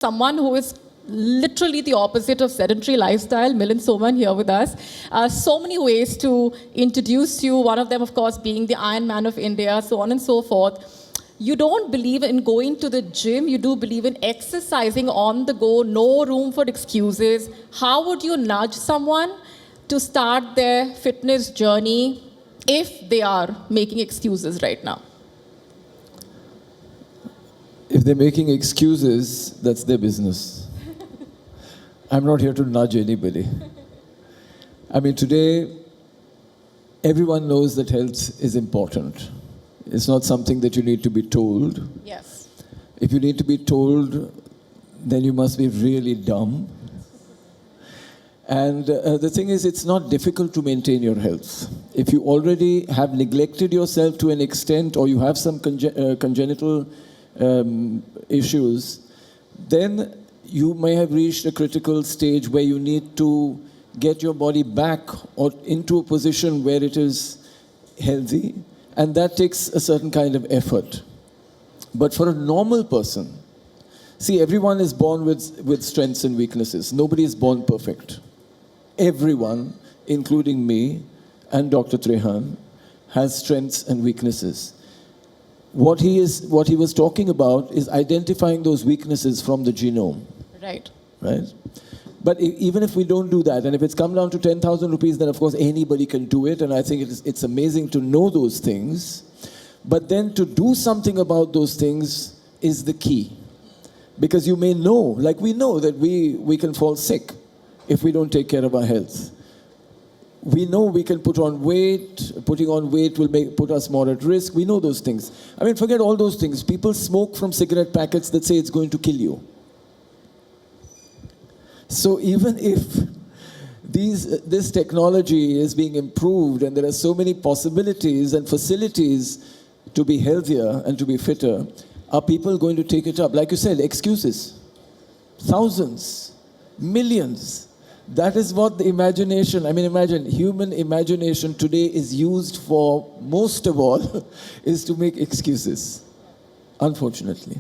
someone who is literally the opposite of sedentary lifestyle, Milind Soman here with us. So many ways to introduce you, one of them, of course, being the Iron Man of India, so on and so forth. You don't believe in going to the gym, you do believe in exercising on the go, no room for excuses. How would you nudge someone to start their fitness journey if they are making excuses right now? If they're making excuses, that's their business. I'm not here to nudge anybody. I mean, today, everyone knows that health is important. It's not something that you need to be told. Yes. If you need to be told, then you must be really dumb. And the thing is, it's not difficult to maintain your health. If you already have neglected yourself to an extent, or you have some congenital issues, then you may have reached a critical stage where you need to get your body back or into a position where it is healthy, and that takes a certain kind of effort. But for a normal person, see, everyone is born with strengths and weaknesses. Nobody is born perfect. Everyone, including me and Dr. Trehan, has strengths and weaknesses. What he was talking about is identifying those weaknesses from the genome. Right. Right? But even if we don't do that, and if it's come down to 10,000 rupees, then of course anybody can do it, and I think it's amazing to know those things. But then to do something about those things is the key. Because you may know, like we know that we can fall sick if we don't take care of our health. We know we can put on weight. Putting on weight will put us more at risk. We know those things. I mean, forget all those things. People smoke from cigarette packets that say it's going to kill you. So even if this technology is being improved and there are so many possibilities and facilities to be healthier and to be fitter, are people going to take it up? Like you said, excuses. Thousands, millions. That is what the imagination, I mean, imagine, human imagination today is used for, most of all, is to make excuses, unfortunately.